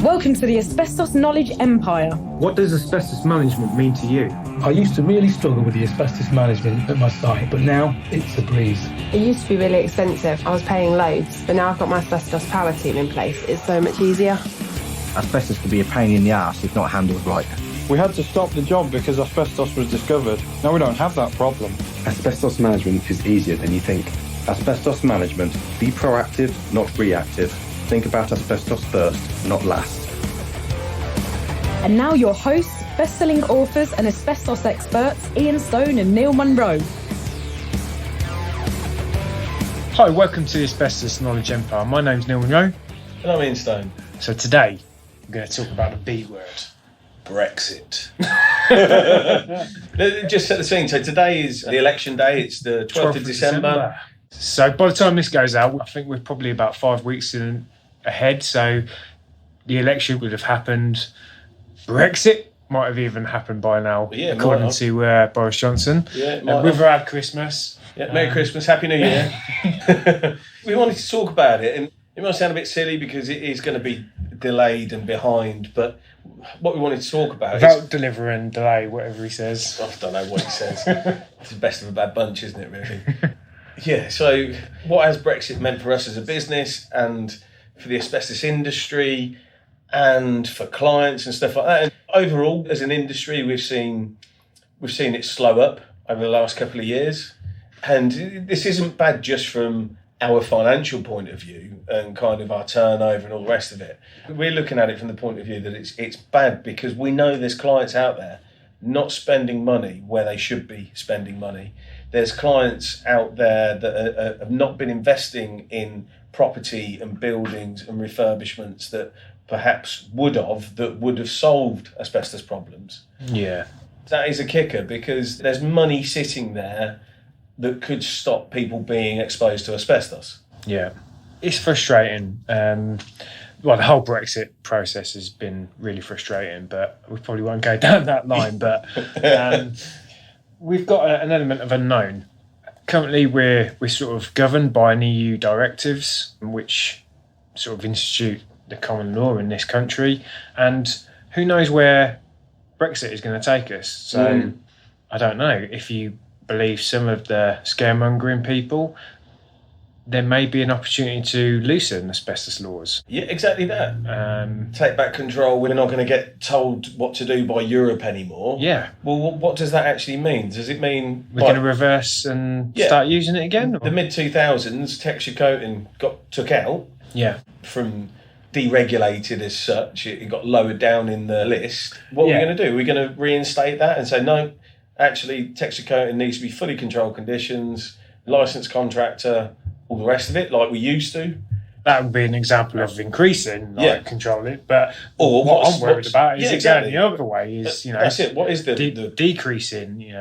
Welcome to the Asbestos Knowledge Empire. What does asbestos management mean to you? I used to really struggle with the asbestos management at my site, but now it's a breeze. It used to be really expensive. I was paying loads, but now I've got my asbestos power team in place. It's so much easier. Asbestos can be a pain in the arse if not handled right. We had to stop the job because asbestos was discovered. Now we don't have that problem. Asbestos management is easier than you think. Asbestos management. Be proactive, not reactive. Think about asbestos first, not last. And now your hosts, best-selling authors and asbestos experts, Ian Stone and Neil Munro. Hi, welcome to the Asbestos Knowledge Empire. My name's Neil Munro. And I'm Ian Stone. So today, we're going to talk about the B word. Brexit. Just set the scene. So today is the election day. It's the 12th of December. So by the time this goes out, I think we're probably about 5 weeks ahead. So the election would have happened. Brexit might have even happened by now, according to Boris Johnson. Yeah, we've had Christmas. Yeah, Merry Christmas, Happy New Year. We wanted to talk about it, and it might sound a bit silly because it is going to be delayed and behind, but what we wanted to talk about Without deliver and delay, whatever he says. I don't know what he says. It's the best of a bad bunch, isn't it, really? Yeah, so what has Brexit meant for us as a business and for the asbestos industry and for clients and stuff like that? And overall, as an industry, we've seen it slow up over the last couple of years. And this isn't bad just from our financial point of view and kind of our turnover and all the rest of it. We're looking at it from the point of view that it's bad because we know there's clients out there not spending money where they should be spending money. There's clients out there that have not been investing in property and buildings and refurbishments that perhaps would have solved asbestos problems. Yeah. That is a kicker because there's money sitting there that could stop people being exposed to asbestos. Yeah. It's frustrating. The whole Brexit process has been really frustrating, but we probably won't go down that line. But we've got an element of unknown. Currently, we're sort of governed by an EU directives, which sort of institute the common law in this country, and who knows where Brexit is going to take us. So I don't know. If you believe some of the scaremongering people, there may be an opportunity to loosen asbestos laws. Yeah, exactly that. Take back control. We're not going to get told what to do by Europe anymore. Yeah. Well, what does that actually mean? Does it mean we're going to reverse and start using it again? Or? The mid-2000s, texture coating took out. Yeah. From deregulated as such, it got lowered down in the list. What are we going to do? We're going to reinstate that and say, no, actually, texture coating needs to be fully controlled conditions, licensed contractor, all the rest of it, like we used to. That would be an example of increasing, controlling. But what I'm worried about is going the other way. That's it. What is the decreasing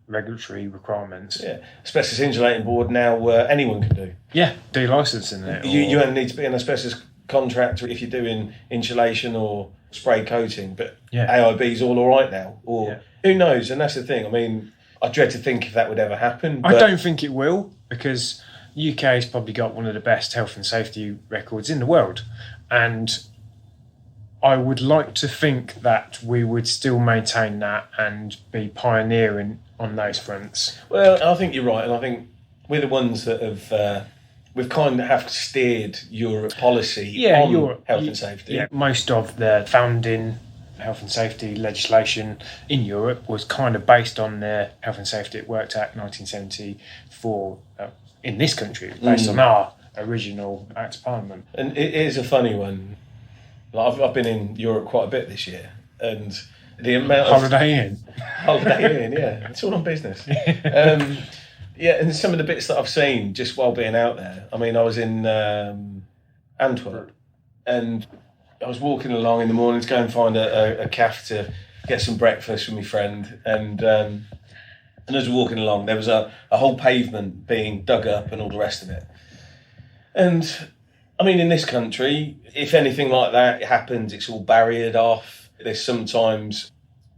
regulatory requirements? Yeah, asbestos insulating board now anyone can do. Yeah, de-licensing it. You only need to be an asbestos contractor if you're doing insulation or spray coating, but AIB's all right now. Or who knows? And that's the thing. I mean, I dread to think if that would ever happen. I don't think it will, because UK has probably got one of the best health and safety records in the world, and I would like to think that we would still maintain that and be pioneering on those fronts. Well, I think you're right, and I think we're the ones that have we've kind of have steered Europe policy on health and safety. Yeah, most of the founding health and safety legislation in Europe was kind of based on the Health and Safety at Work Act 1974. In this country, based on our original Act of Parliament. And it is a funny one. Like I've been in Europe quite a bit this year, and the amount of... Holiday in, yeah. It's all on business. And some of the bits that I've seen just while being out there. I mean, I was in Antwerp, and I was walking along in the morning to go and find a cafe to get some breakfast with my friend, and as we're walking along, there was a whole pavement being dug up and all the rest of it. And, I mean, in this country, if anything like that happens, it's all barriered off. There's sometimes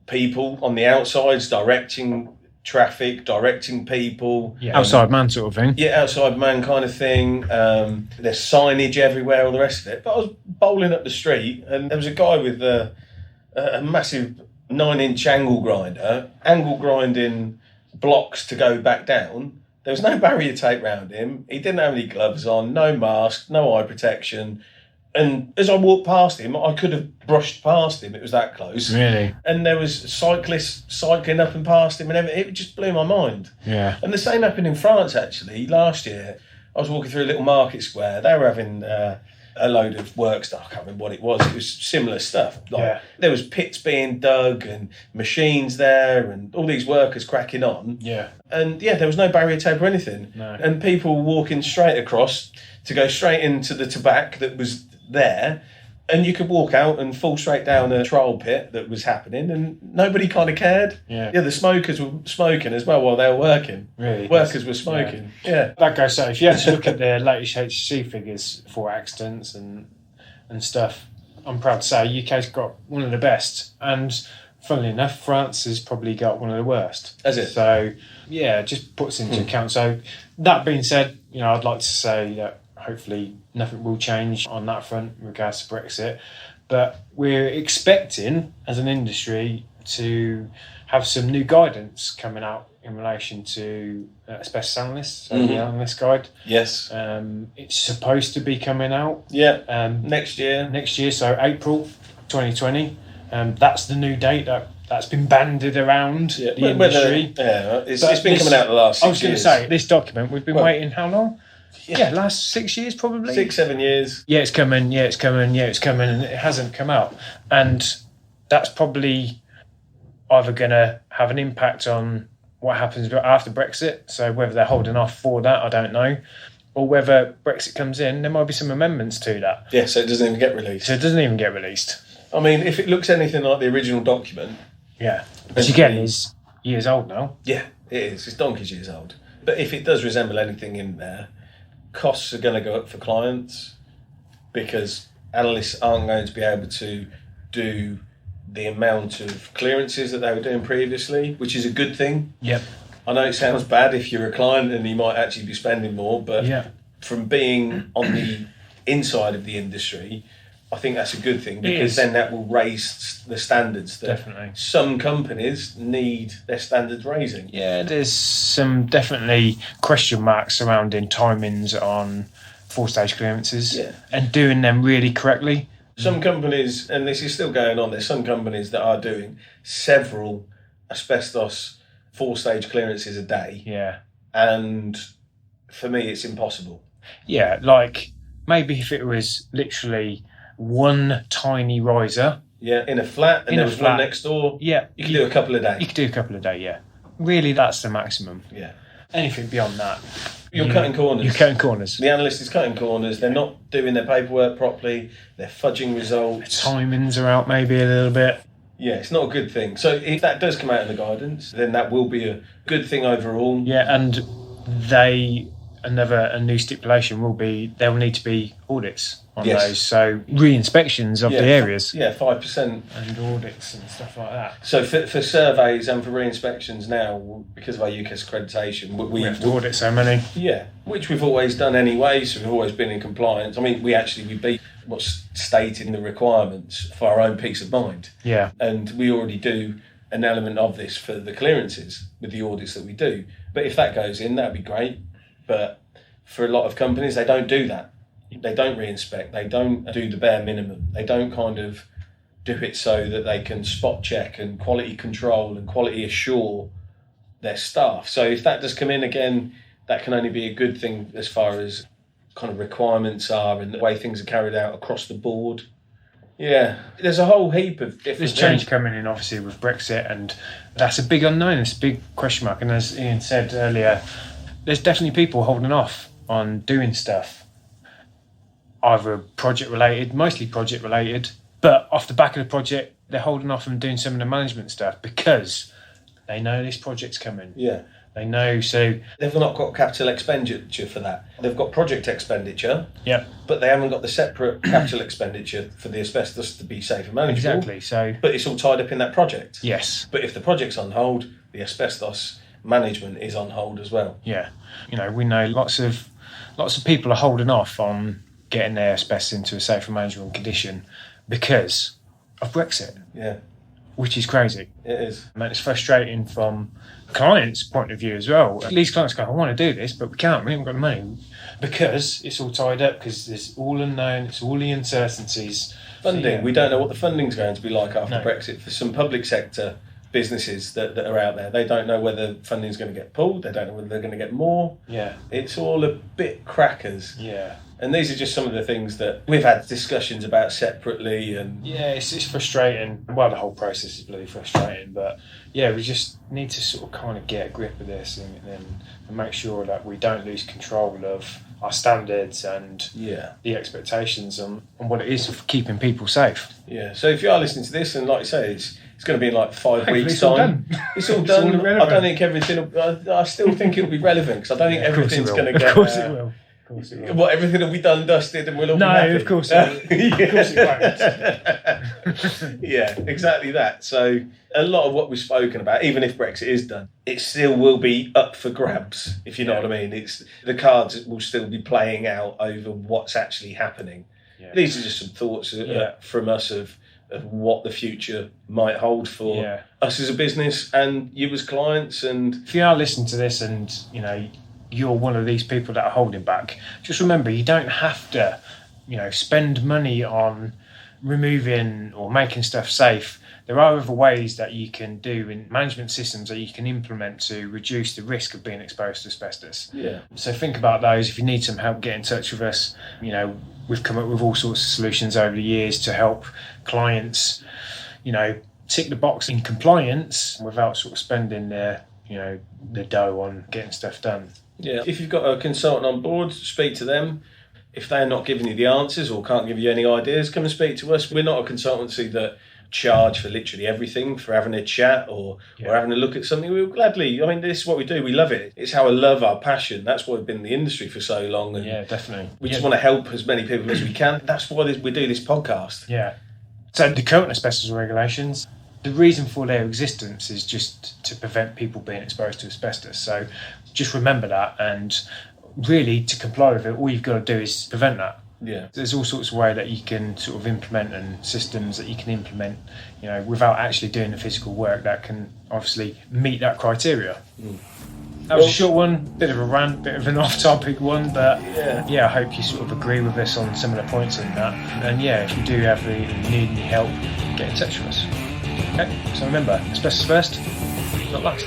people on the outsides directing traffic, directing people. Yeah, outside man sort of thing. Yeah, outside man kind of thing. There's signage everywhere, all the rest of it. But I was bowling up the street and there was a guy with a massive 9-inch angle grinder, angle grinding blocks to go back down. There was no barrier tape around him. He didn't have any gloves on, no mask, no eye protection. And as I walked past him, I could have brushed past him. It was that close. Really? And there was cyclists cycling up and past him and everything. It just blew my mind. Yeah. And the same happened in France, actually. Last year, I was walking through a little market square. They were having a load of work stuff. I can't remember what it was. It was similar stuff. There was pits being dug and machines there and all these workers cracking on. Yeah. And there was no barrier tape or anything. No. And people walking straight across to go straight into the tobacco that was there, and you could walk out and fall straight down a trial pit that was happening, and nobody kind of cared. Yeah. The smokers were smoking as well while they were working. Really? Workers were smoking. Yeah. That goes so. If you actually look at the latest HC figures for accidents and stuff, I'm proud to say UK's got one of the best, and funnily enough, France has probably got one of the worst. Has it? So it just puts into account. So that being said, I'd like to say that hopefully nothing will change on that front in regards to Brexit. But we're expecting, as an industry, to have some new guidance coming out in relation to asbestos analysts, so the analyst guide. Yes. It's supposed to be coming out. Yeah. Next year. Next year, so April 2020. That's the new date that's been bandied around the industry. It's been coming out the last 6 years. I was going to say, this document, we've been waiting how long? Last 6 years probably. 6-7 years. Yeah, it's coming, and it hasn't come out. And that's probably either going to have an impact on what happens after Brexit, so whether they're holding off for that, I don't know, or whether Brexit comes in, there might be some amendments to that. Yeah, so it doesn't even get released. I mean, if it looks anything like the original document... Yeah, which again is years old now. Yeah, it is. It's donkey's years old. But if it does resemble anything in there, costs are going to go up for clients because analysts aren't going to be able to do the amount of clearances that they were doing previously, which is a good thing. Yep. I know it sounds bad if you're a client and you might actually be spending more, but from being on the inside of the industry, I think that's a good thing because then that will raise the standards that some companies need their standards raising. Yeah, there's some definitely question marks surrounding timings on 4-stage clearances and doing them really correctly. Some companies, and this is still going on, there's some companies that are doing several asbestos 4-stage clearances a day. Yeah. And for me, it's impossible. Yeah, like maybe if it was literally one tiny riser. Yeah, in a flat, and there was one next door. Yeah. You could do a couple a day. You could do a couple a day, yeah. Really, that's the maximum. Yeah. Anything beyond that. You're cutting corners. You're cutting corners. The analyst is cutting corners. They're not doing their paperwork properly. They're fudging results. The timings are out maybe a little bit. Yeah, it's not a good thing. So if that does come out in the guidance, then that will be a good thing overall. Yeah, and a new stipulation will be there will need to be audits on those. So re-inspections of the areas. 5%. And audits and stuff like that. So for surveys and for re-inspections now, because of our UKAS accreditation, we have to audit so many. Yeah, which we've always done anyway, so we've always been in compliance. I mean, we beat what's stated in the requirements for our own peace of mind. Yeah. And we already do an element of this for the clearances with the audits that we do. But if that goes in, that'd be great. But for a lot of companies, they don't do that. They don't re-inspect. They don't do the bare minimum. They don't kind of do it so that they can spot check and quality control and quality assure their staff. So if that does come in again, that can only be a good thing as far as kind of requirements are and the way things are carried out across the board. Yeah, there's a whole heap of different There's change coming in, obviously, with Brexit, and that's a big unknown. It's a big question mark. And as Ian said earlier, there's definitely people holding off on doing stuff, either project-related, mostly project-related, but off the back of the project, they're holding off on doing some of the management stuff because they know this project's coming. Yeah. They know, so... They've not got capital expenditure for that. They've got project expenditure, yeah, but they haven't got the separate capital expenditure for the asbestos to be safe and manageable. Exactly, so... But it's all tied up in that project. Yes. But if the project's on hold, the asbestos management is on hold as well. Yeah, we know lots of people are holding off on getting their asbestos into a safer management condition because of Brexit. Yeah, which is crazy. it is. And it's frustrating from clients' point of view as well. These clients go, I want to do this, but we can't. We haven't got the money because it's all tied up. Because there's all unknown. It's all the uncertainties. Funding. So, yeah. We don't know what the funding's going to be like after No. Brexit. For some public sector businesses that are out there, they don't know whether funding's going to get pulled. They don't know whether they're going to get more. Yeah. It's all a bit crackers. Yeah. And these are just some of the things that we've had discussions about separately. And Yeah, it's frustrating. Well, the whole process is bloody frustrating. But yeah, we just need to sort of kind of get a grip of this and make sure that we don't lose control of our standards and the expectations on what it is for keeping people safe. Yeah. So if you are listening to this, and like you say, it's going to be in like 5 Hopefully weeks' it's all time. done. It's all It's all done. irrelevant. I don't think everything. I still think it'll be relevant because I don't think everything's going to get. Of course it will. Of course it will. What, everything will be done, dusted, and we'll all be No, happy? of course it will. Of course it won't. Yeah, exactly that. So a lot of what we've spoken about, even if Brexit is done, it still will be up for grabs, if you know what I mean. It's the cards will still be playing out over what's actually happening. Yeah. These are just some thoughts from us of what the future might hold for us as a business and you as clients. And if you are listening to this and you're one of these people that are holding back, just remember you don't have to spend money on removing or making stuff safe. There are other ways that you can do in management systems that you can implement to reduce the risk of being exposed to asbestos. Yeah. So think about those. If you need some help, get in touch with us. We've come up with all sorts of solutions over the years to help clients, tick the box in compliance without sort of spending their dough on getting stuff done. Yeah, if you've got a consultant on board, speak to them. If they're not giving you the answers or can't give you any ideas, come and speak to us. We're not a consultancy that charge for literally everything, for having a chat or having a look at something. We'll gladly, this is what we do. We love it. It's our love, our passion. That's why we've been in the industry for so long. And yeah, definitely. We just want to help as many people as we can. That's why we do this podcast. Yeah. So the current asbestos regulations, the reason for their existence is just to prevent people being exposed to asbestos. So just remember that, and really to comply with it, all you've got to do is prevent that. Yeah. There's all sorts of ways that you can sort of implement and systems that you can implement, without actually doing the physical work that can obviously meet that criteria. That was a short one, bit of a rant, bit of an off-topic one, but I hope you sort of agree with us on some of the points in that. And if you do need any help, get in touch with us. Okay, so remember, asbestos first, not last.